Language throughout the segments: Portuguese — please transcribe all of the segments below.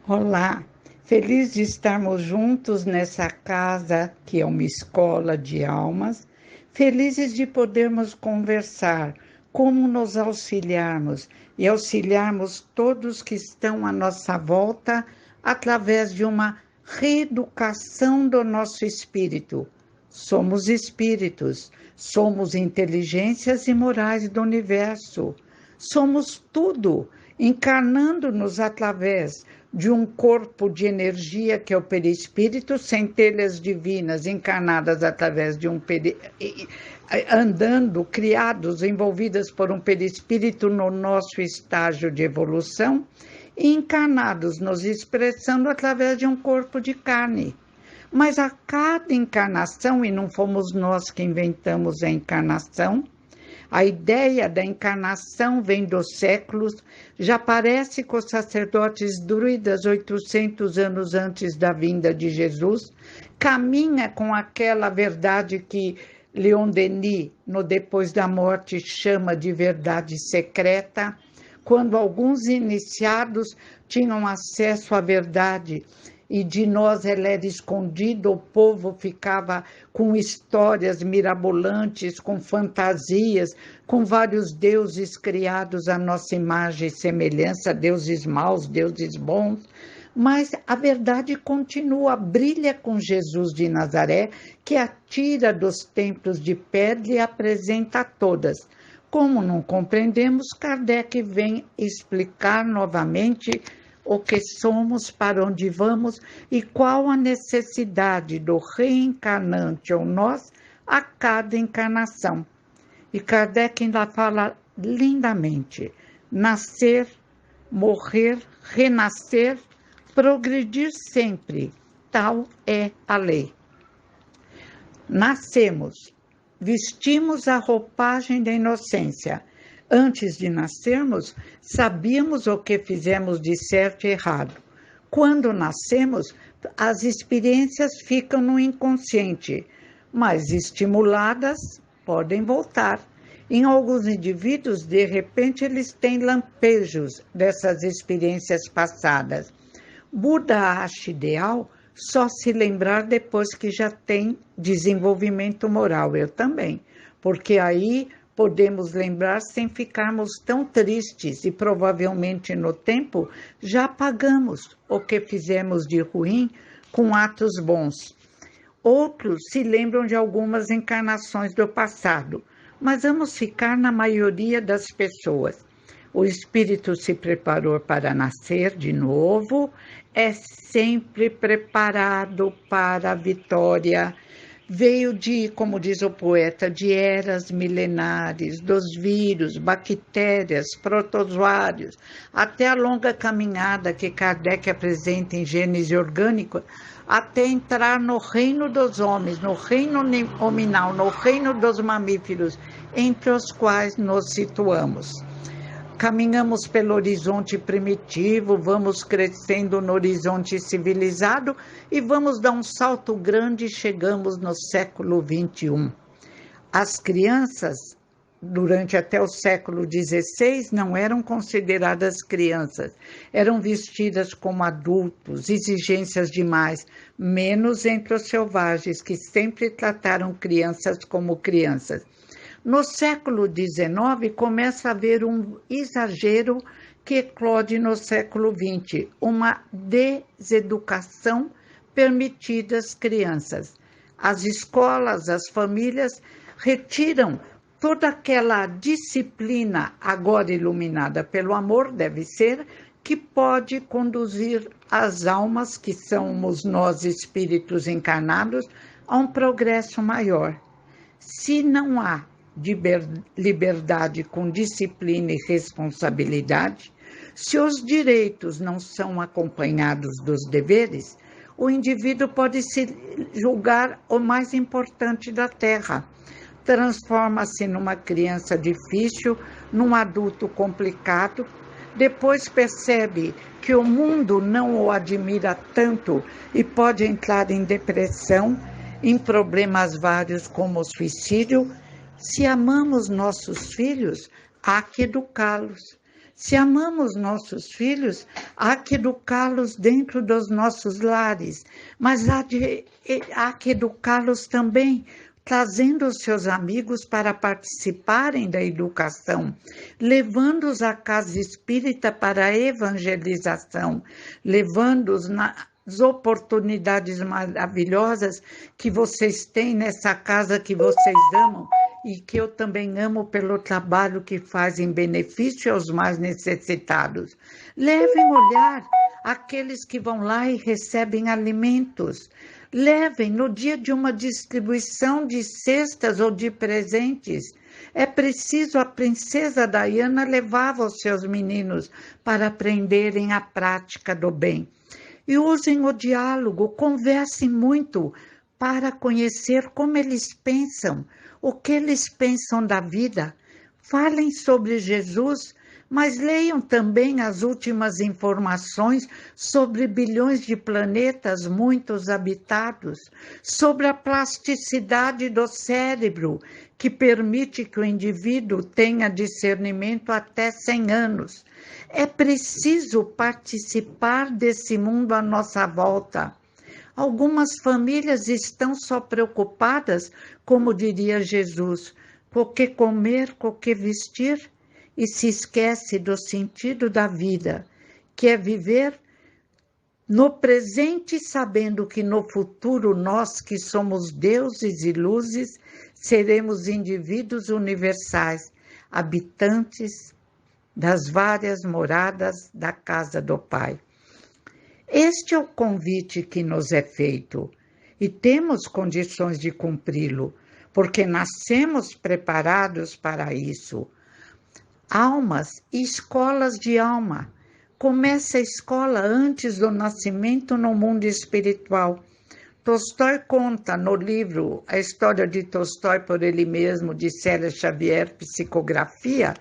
Olá, feliz de estarmos juntos nessa casa que é uma escola de almas, felizes de podermos conversar, como nos auxiliarmos e auxiliarmos todos que estão à nossa volta através de uma reeducação do nosso espírito. Somos espíritos, somos inteligências e morais do universo, somos tudo, encarnando-nos através de um corpo de energia que é o perispírito, centelhas divinas encarnadas através de andando, criados, envolvidas por um perispírito no nosso estágio de evolução, e encarnados, nos expressando através de um corpo de carne. Mas a cada encarnação, e não fomos nós que inventamos a encarnação, a ideia da encarnação vem dos séculos, já aparece com os sacerdotes druidas 800 anos antes da vinda de Jesus, caminha com aquela verdade que Leon Denis, no Depois da Morte, chama de verdade secreta, quando alguns iniciados tinham acesso à verdade e de nós ela era escondida, o povo ficava com histórias mirabolantes, com fantasias, com vários deuses criados à nossa imagem e semelhança, deuses maus, deuses bons, mas a verdade continua, brilha com Jesus de Nazaré, que a tira dos templos de pedra e apresenta a todas. Como não compreendemos, Kardec vem explicar novamente o que somos, para onde vamos e qual a necessidade do reencarnante ou nós a cada encarnação. E Kardec ainda fala lindamente: nascer, morrer, renascer, progredir sempre, tal é a lei. Nascemos, vestimos a roupagem da inocência. Antes de nascermos, sabíamos o que fizemos de certo e errado. Quando nascemos, as experiências ficam no inconsciente, mas estimuladas podem voltar. Em alguns indivíduos, de repente, eles têm lampejos dessas experiências passadas. Buda acha ideal só se lembrar depois que já tem desenvolvimento moral. Eu também, porque aí podemos lembrar sem ficarmos tão tristes e provavelmente no tempo já apagamos o que fizemos de ruim com atos bons. Outros se lembram de algumas encarnações do passado, mas vamos ficar na maioria das pessoas. O espírito se preparou para nascer de novo, é sempre preparado para a vitória. Veio de, como diz o poeta, de eras milenares, dos vírus, bactérias, protozoários, até a longa caminhada que Kardec apresenta em Gênese Orgânico, até entrar no reino dos homens, no reino hominal, no reino dos mamíferos, entre os quais nos situamos. Caminhamos pelo horizonte primitivo, vamos crescendo no horizonte civilizado e vamos dar um salto grande e chegamos no século XXI. As crianças, durante até o século XVI, não eram consideradas crianças, eram vestidas como adultos, exigências demais, menos entre os selvagens, que sempre trataram crianças como crianças. No século XIX, começa a haver um exagero que eclode no século XX, uma deseducação permitida às crianças. As escolas, as famílias retiram toda aquela disciplina, agora iluminada pelo amor, deve ser, que pode conduzir as almas, que somos nós espíritos encarnados, a um progresso maior. Se não há de liberdade com disciplina e responsabilidade, se os direitos não são acompanhados dos deveres, o indivíduo pode se julgar o mais importante da Terra. Transforma-se numa criança difícil, num adulto complicado, depois percebe que o mundo não o admira tanto e pode entrar em depressão, em problemas vários como o suicídio. Se amamos nossos filhos, há que educá-los. Se amamos nossos filhos, há que educá-los dentro dos nossos lares, mas há que educá-los também trazendo os seus amigos para participarem da educação, levando-os à casa espírita para a evangelização, levando-os nas oportunidades maravilhosas que vocês têm nessa casa que vocês amam e que eu também amo pelo trabalho que faz em benefício aos mais necessitados. Levem olhar aqueles que vão lá e recebem alimentos. Levem no dia de uma distribuição de cestas ou de presentes. É preciso, a princesa Diana levava os seus meninos para aprenderem a prática do bem. E usem o diálogo, conversem muito para conhecer como eles pensam, o que eles pensam da vida. Falem sobre Jesus, mas leiam também as últimas informações sobre bilhões de planetas muitos habitados, sobre a plasticidade do cérebro, que permite que o indivíduo tenha discernimento até 100 anos. É preciso participar desse mundo à nossa volta. Algumas famílias estão só preocupadas, como diria Jesus, com o que comer, com o que vestir, e se esquece do sentido da vida, que é viver no presente, sabendo que no futuro nós, que somos deuses e luzes, seremos indivíduos universais, habitantes das várias moradas da casa do Pai. Este é o convite que nos é feito e temos condições de cumpri-lo, porque nascemos preparados para isso. Almas e escolas de alma. Começa a escola antes do nascimento no mundo espiritual. Tolstói conta no livro A História de Tolstói por ele mesmo, de Célia Xavier, Psicografia,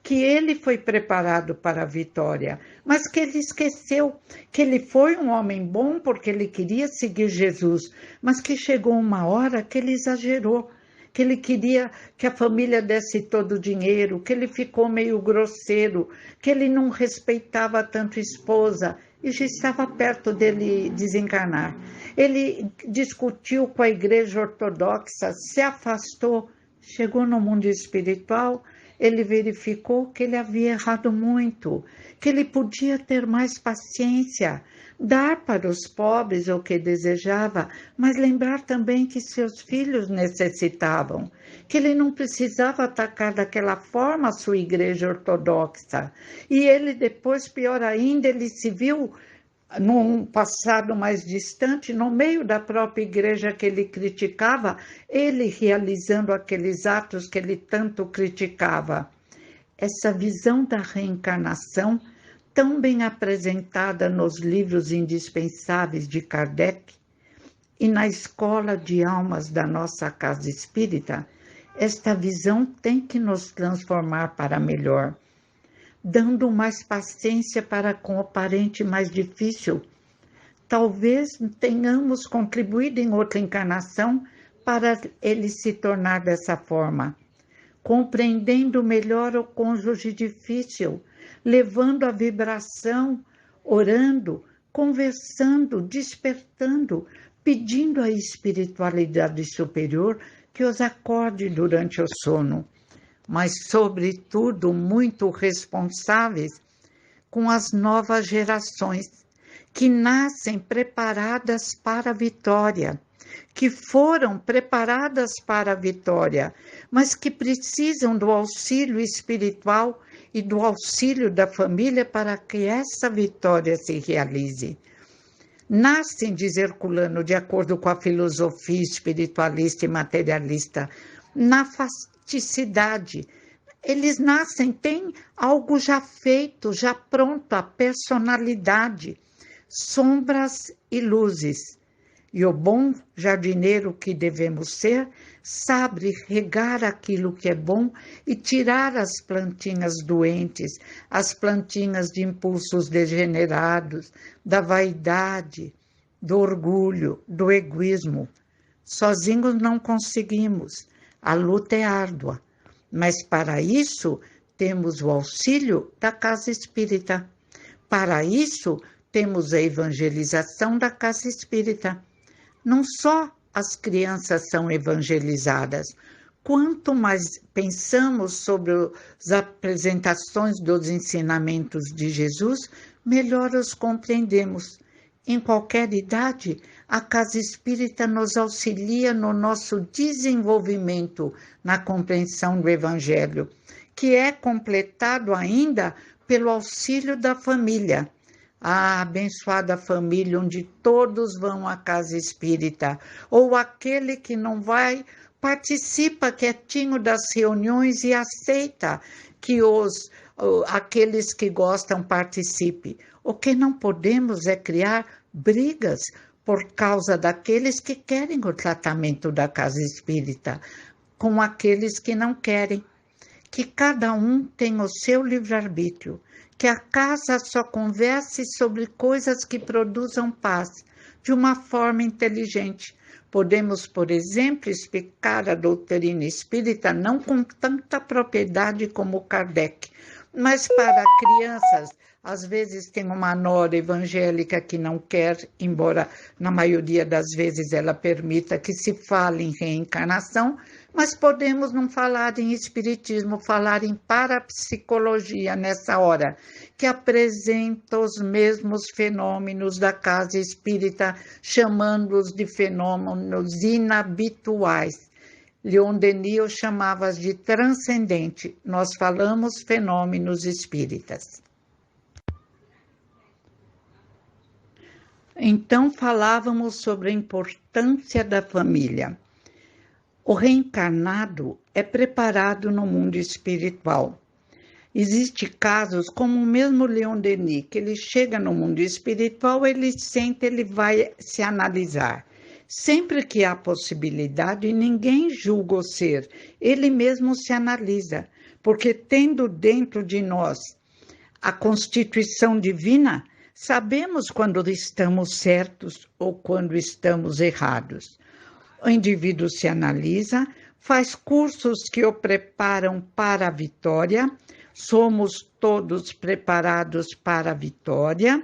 que ele foi preparado para a vitória, mas que ele esqueceu que ele foi um homem bom porque ele queria seguir Jesus, mas que chegou uma hora que ele exagerou, que ele queria que a família desse todo o dinheiro, que ele ficou meio grosseiro, que ele não respeitava tanto a esposa e já estava perto dele desencarnar. Ele discutiu com a igreja ortodoxa, se afastou, chegou no mundo espiritual, ele verificou que ele havia errado muito, que ele podia ter mais paciência, dar para os pobres o que desejava, mas lembrar também que seus filhos necessitavam, que ele não precisava atacar daquela forma a sua igreja ortodoxa. E ele depois, pior ainda, ele se viu num passado mais distante, no meio da própria igreja que ele criticava, ele realizando aqueles atos que ele tanto criticava. Essa visão da reencarnação, tão bem apresentada nos livros indispensáveis de Kardec e na escola de almas da nossa casa espírita, esta visão tem que nos transformar para melhor, dando mais paciência para com o parente mais difícil. Talvez tenhamos contribuído em outra encarnação para ele se tornar dessa forma, compreendendo melhor o cônjuge difícil, levando a vibração, orando, conversando, despertando, pedindo à espiritualidade superior que os acorde durante o sono, mas, sobretudo, muito responsáveis com as novas gerações, que nascem preparadas para a vitória, que foram preparadas para a vitória, mas que precisam do auxílio espiritual e do auxílio da família para que essa vitória se realize. Nascem, diz Herculano, de acordo com a filosofia espiritualista e materialista, na fasticidade. Eles nascem, têm algo já feito, já pronto, a personalidade, sombras e luzes. E o bom jardineiro que devemos ser, sabe regar aquilo que é bom e tirar as plantinhas doentes, as plantinhas de impulsos degenerados, da vaidade, do orgulho, do egoísmo. Sozinhos não conseguimos, a luta é árdua, mas para isso temos o auxílio da casa espírita. Para isso, temos a evangelização da casa espírita. Não só as crianças são evangelizadas, quanto mais pensamos sobre as apresentações dos ensinamentos de Jesus, melhor os compreendemos. Em qualquer idade, a casa espírita nos auxilia no nosso desenvolvimento na compreensão do Evangelho, que é completado ainda pelo auxílio da família. A abençoada família onde todos vão à casa espírita, ou aquele que não vai, participa quietinho das reuniões e aceita que aqueles que gostam participem. O que não podemos é criar brigas por causa daqueles que querem o tratamento da casa espírita, com aqueles que não querem. Que cada um tenha o seu livre-arbítrio, que a casa só converse sobre coisas que produzam paz, de uma forma inteligente. Podemos, por exemplo, explicar a doutrina espírita não com tanta propriedade como Kardec, mas para crianças, às vezes tem uma nora evangélica que não quer, embora na maioria das vezes ela permita que se fale em reencarnação, mas podemos não falar em espiritismo, falar em parapsicologia nessa hora, que apresenta os mesmos fenômenos da casa espírita, chamando-os de fenômenos inabituais. Leon Denis os chamava de transcendente, nós falamos fenômenos espíritas. Então falávamos sobre a importância da família. O reencarnado é preparado no mundo espiritual. Existem casos como o mesmo Leon Denis, que ele chega no mundo espiritual, ele sente, ele vai se analisar. Sempre que há possibilidade, ninguém julga o ser, ele mesmo se analisa, porque tendo dentro de nós a constituição divina, sabemos quando estamos certos ou quando estamos errados. O indivíduo se analisa, faz cursos que o preparam para a vitória, somos todos preparados para a vitória,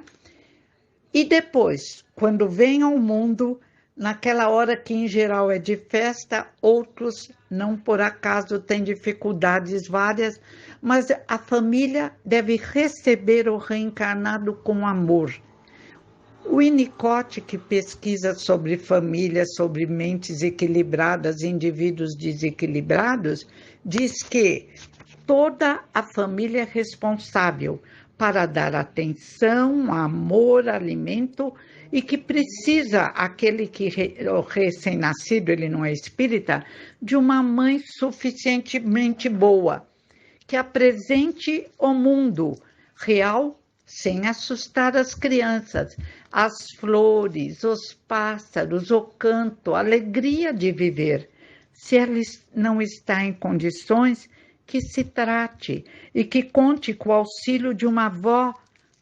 e depois, quando vem ao mundo, naquela hora que em geral é de festa, outros não por acaso têm dificuldades várias, mas a família deve receber o reencarnado com amor. O Winnicott, que pesquisa sobre famílias, sobre mentes equilibradas, indivíduos desequilibrados, diz que toda a família é responsável para dar atenção, amor, alimento, e que precisa, aquele que o recém-nascido, ele não é espírita, de uma mãe suficientemente boa, que apresente o mundo real sem assustar as crianças, as flores, os pássaros, o canto, a alegria de viver. Se ela não está em condições, que se trate e que conte com o auxílio de uma avó,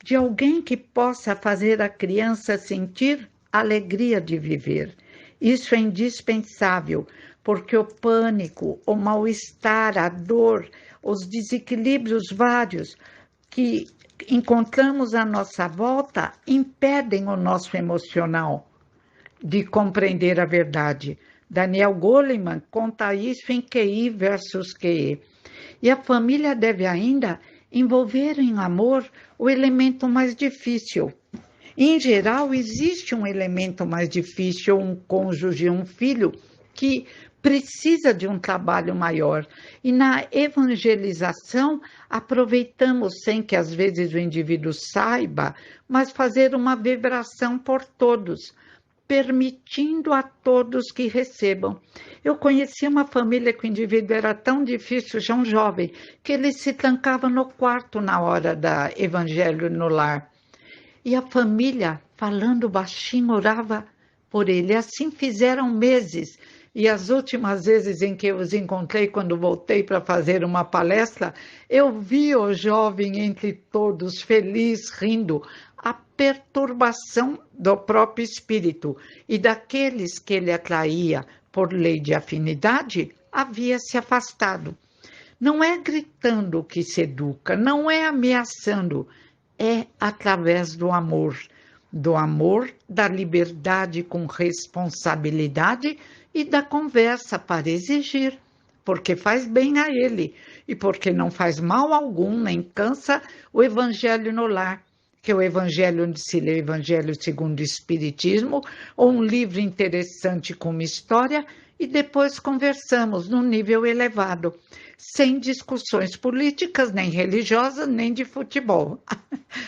de alguém que possa fazer a criança sentir a alegria de viver. Isso é indispensável, porque o pânico, o mal-estar, a dor, os desequilíbrios vários que encontramos à nossa volta impedem o nosso emocional de compreender a verdade. Daniel Goleman conta isso em QI versus QE. E a família deve ainda envolver em amor o elemento mais difícil. Em geral, existe um elemento mais difícil, um cônjuge, um filho, que precisa de um trabalho maior. E na evangelização, aproveitamos, sem que às vezes o indivíduo saiba, mas fazer uma vibração por todos, permitindo a todos que recebam. Eu conheci uma família que o indivíduo era tão difícil, já um jovem, que ele se trancava no quarto na hora da evangelho no lar. E a família, falando baixinho, orava por ele. Assim fizeram meses. E as últimas vezes em que eu os encontrei, quando voltei para fazer uma palestra, eu vi o jovem entre todos, feliz, rindo, a perturbação do próprio espírito e daqueles que ele atraía por lei de afinidade, havia se afastado. Não é gritando que se educa, não é ameaçando, é através do amor, da liberdade com responsabilidade e da conversa para exigir, porque faz bem a ele e porque não faz mal algum, nem cansa o evangelho no lar, que é o evangelho onde se lê o evangelho segundo o Espiritismo, ou um livro interessante com uma história, e depois conversamos num nível elevado, sem discussões políticas, nem religiosas, nem de futebol.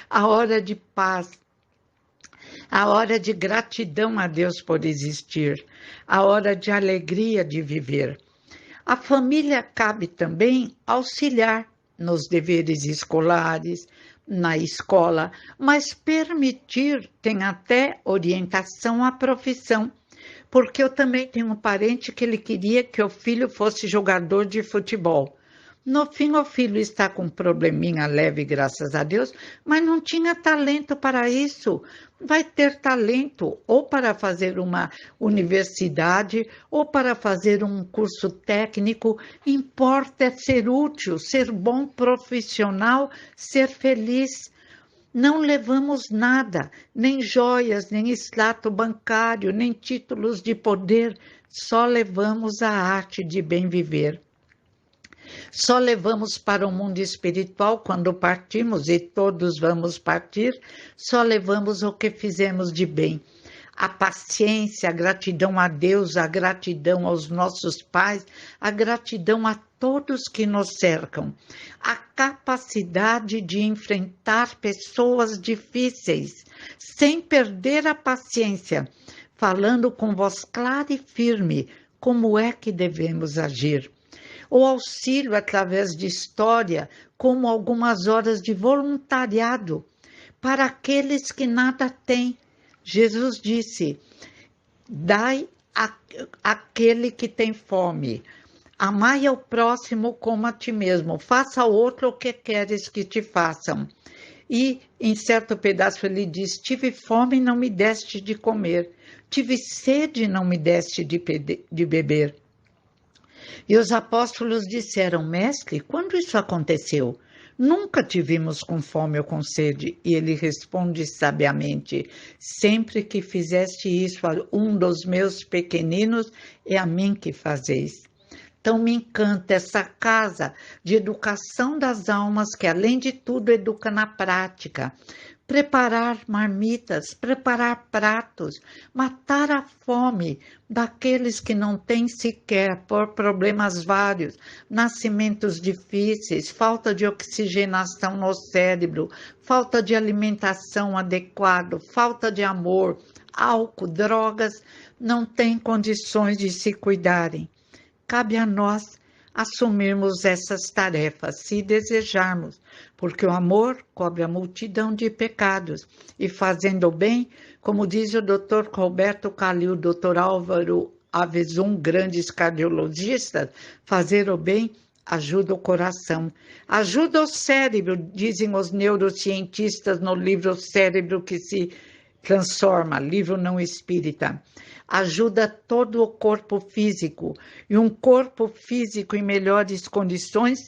A hora de paz, a hora de gratidão a Deus por existir, a hora de alegria de viver. A família cabe também auxiliar nos deveres escolares, na escola, mas permitir tem até orientação à profissão, porque eu também tenho um parente que ele queria que o filho fosse jogador de futebol. No fim, o filho está com um probleminha leve, graças a Deus, mas não tinha talento para isso. Vai ter talento ou para fazer uma universidade ou para fazer um curso técnico. Importa é ser útil, ser bom profissional, ser feliz. Não levamos nada, nem joias, nem extrato bancário, nem títulos de poder, só levamos a arte de bem viver. Só levamos para o mundo espiritual quando partimos, e todos vamos partir, só levamos o que fizemos de bem. A paciência, a gratidão a Deus, a gratidão aos nossos pais, a gratidão a todos que nos cercam, a capacidade de enfrentar pessoas difíceis, sem perder a paciência, falando com voz clara e firme como é que devemos agir. O auxílio através de história, como algumas horas de voluntariado, para aqueles que nada têm. Jesus disse, dai àquele que tem fome, amai ao próximo como a ti mesmo, faça ao outro o que queres que te façam. E em certo pedaço ele diz, tive fome e não me deste de comer, tive sede e não me deste de beber. E os apóstolos disseram, mestre, quando isso aconteceu? Nunca te vimos com fome ou com sede. E ele responde sabiamente, sempre que fizeste isso a um dos meus pequeninos, é a mim que fazeis. Então me encanta essa casa de educação das almas, que além de tudo educa na prática. Preparar marmitas, preparar pratos, matar a fome daqueles que não têm sequer, por problemas vários, nascimentos difíceis, falta de oxigenação no cérebro, falta de alimentação adequada, falta de amor, álcool, drogas, não têm condições de se cuidarem. Cabe a nós assumirmos essas tarefas, se desejarmos, porque o amor cobre a multidão de pecados, e fazendo o bem, como diz o Dr. Roberto Calil, o Dr. Álvaro Avezum, grandes cardiologistas, fazer o bem ajuda o coração, ajuda o cérebro, dizem os neurocientistas no livro Cérebro que se transforma, livro não espírita. Ajuda todo o corpo físico, e um corpo físico em melhores condições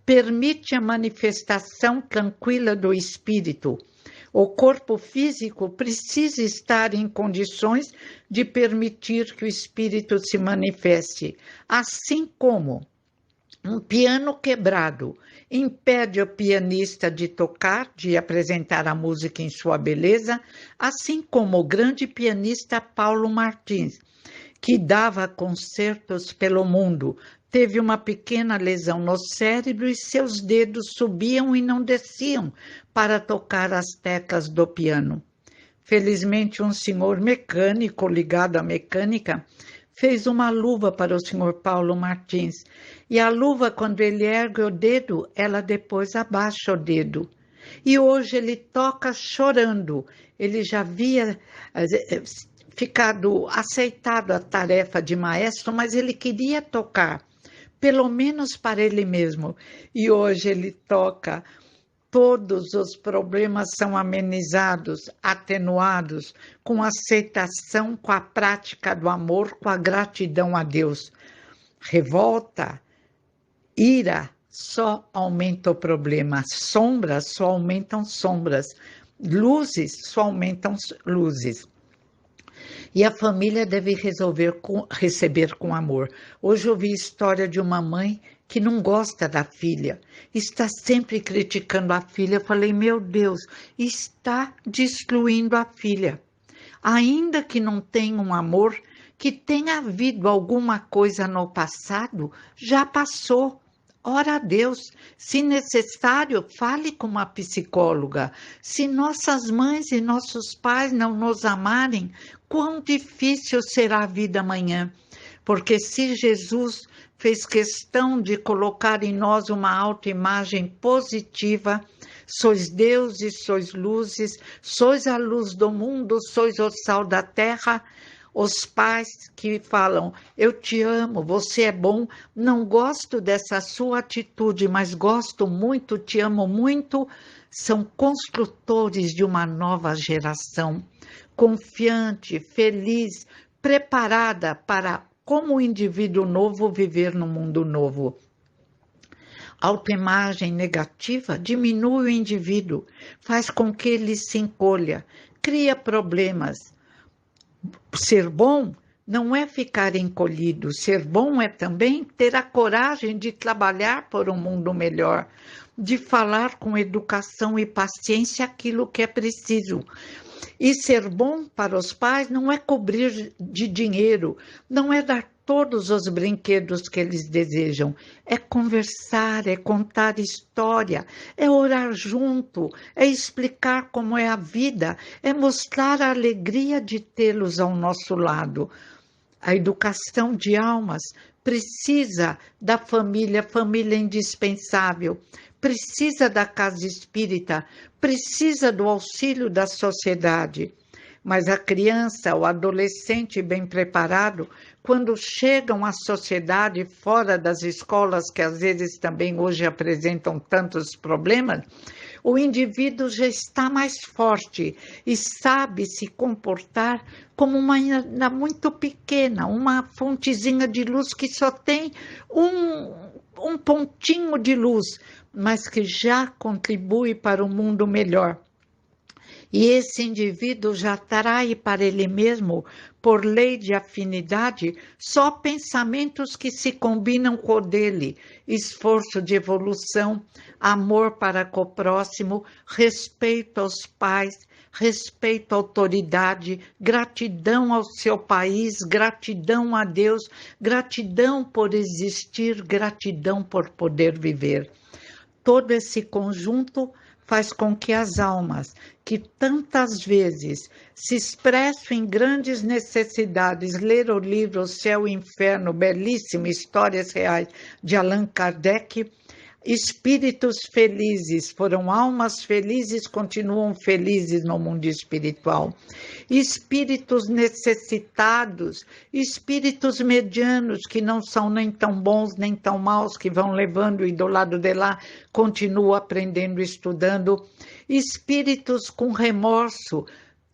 permite a manifestação tranquila do espírito. O corpo físico precisa estar em condições de permitir que o espírito se manifeste, assim como um piano quebrado impede o pianista de tocar, de apresentar a música em sua beleza, assim como o grande pianista Paulo Martins, que dava concertos pelo mundo, teve uma pequena lesão no cérebro e seus dedos subiam e não desciam para tocar as teclas do piano. Felizmente, um senhor mecânico ligado à mecânica fez uma luva para o senhor Paulo Martins. E a luva, quando ele ergue o dedo, ela depois abaixa o dedo. E hoje ele toca chorando. Ele já havia ficado aceitado a tarefa de maestro, mas ele queria tocar, pelo menos para ele mesmo. E hoje ele toca. Todos os problemas são amenizados, atenuados, com aceitação, com a prática do amor, com a gratidão a Deus. Revolta, ira, só aumenta o problema. Sombras só aumentam sombras. Luzes só aumentam luzes. E a família deve receber com amor. Hoje eu vi a história de uma mãe que não gosta da filha, está sempre criticando a filha. Eu falei, meu Deus, está destruindo a filha. Ainda que não tenha um amor, que tenha havido alguma coisa no passado, já passou. Ora a Deus, se necessário, fale com uma psicóloga. Se nossas mães e nossos pais não nos amarem, quão difícil será a vida amanhã. Porque se Jesus fez questão de colocar em nós uma autoimagem positiva, sois deuses, sois luzes, sois a luz do mundo, sois o sal da terra. Os pais que falam, eu te amo, você é bom, não gosto dessa sua atitude, mas gosto muito, te amo muito, são construtores de uma nova geração, confiante, feliz, preparada para, como indivíduo novo, viver no mundo novo. Autoimagem negativa diminui o indivíduo, faz com que ele se encolha, cria problemas. Ser bom não é ficar encolhido, ser bom é também ter a coragem de trabalhar por um mundo melhor, de falar com educação e paciência aquilo que é preciso. E ser bom para os pais não é cobrir de dinheiro, não é dar todos os brinquedos que eles desejam, é conversar, é contar história, é orar junto, é explicar como é a vida, é mostrar a alegria de tê-los ao nosso lado. A educação de almas precisa da família, família é indispensável, precisa da casa espírita, precisa do auxílio da sociedade. Mas a criança, o adolescente bem preparado, quando chegam à sociedade fora das escolas, que às vezes também hoje apresentam tantos problemas, o indivíduo já está mais forte e sabe se comportar como uma ainda muito pequena, uma fontezinha de luz que só tem um pontinho de luz, mas que já contribui para um mundo melhor. E esse indivíduo já trai para ele mesmo, por lei de afinidade, só pensamentos que se combinam com o dele, esforço de evolução, amor para com o próximo, respeito aos pais, respeito à autoridade, gratidão ao seu país, gratidão a Deus, gratidão por existir, gratidão por poder viver. Todo esse conjunto faz com que as almas, que tantas vezes se expressam em grandes necessidades, ler o livro O Céu e o Inferno, belíssimo, Histórias Reais, de Allan Kardec, espíritos felizes, foram almas felizes, continuam felizes no mundo espiritual. Espíritos necessitados, espíritos medianos, que não são nem tão bons nem tão maus, que vão levando e do lado de lá continuam aprendendo, estudando. Espíritos com remorso,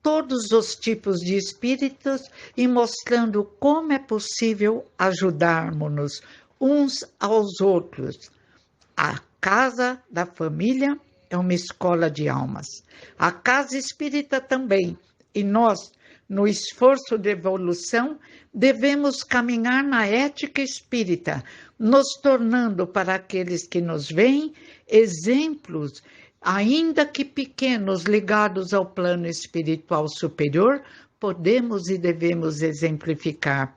todos os tipos de espíritos, e mostrando como é possível ajudarmos-nos uns aos outros. A casa da família é uma escola de almas. A casa espírita também. E nós, no esforço de evolução, devemos caminhar na ética espírita, nos tornando para aqueles que nos veem exemplos, ainda que pequenos, ligados ao plano espiritual superior, podemos e devemos exemplificar.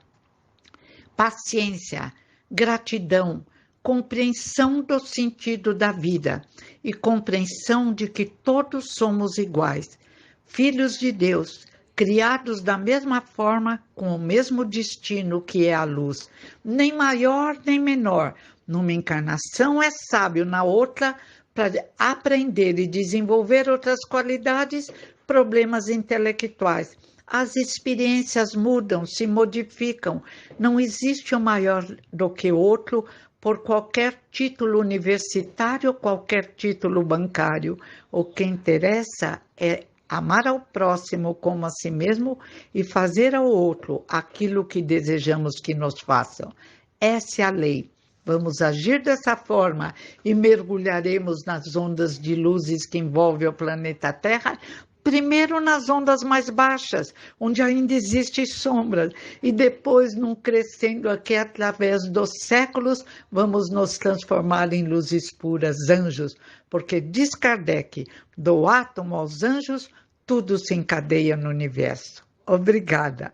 Paciência, gratidão, compreensão do sentido da vida e compreensão de que todos somos iguais, filhos de Deus, criados da mesma forma, com o mesmo destino que é a luz, nem maior nem menor. Numa encarnação é sábio, na outra, para aprender e desenvolver outras qualidades, problemas intelectuais. As experiências mudam, se modificam, não existe um maior do que outro, por qualquer título universitário, qualquer título bancário. O que interessa é amar ao próximo como a si mesmo e fazer ao outro aquilo que desejamos que nos façam. Essa é a lei. Vamos agir dessa forma e mergulharemos nas ondas de luzes que envolvem o planeta Terra, primeiro nas ondas mais baixas, onde ainda existe sombra, e depois, num crescendo aqui através dos séculos, vamos nos transformar em luzes puras, anjos, porque diz Kardec, do átomo aos anjos, tudo se encadeia no universo. Obrigada.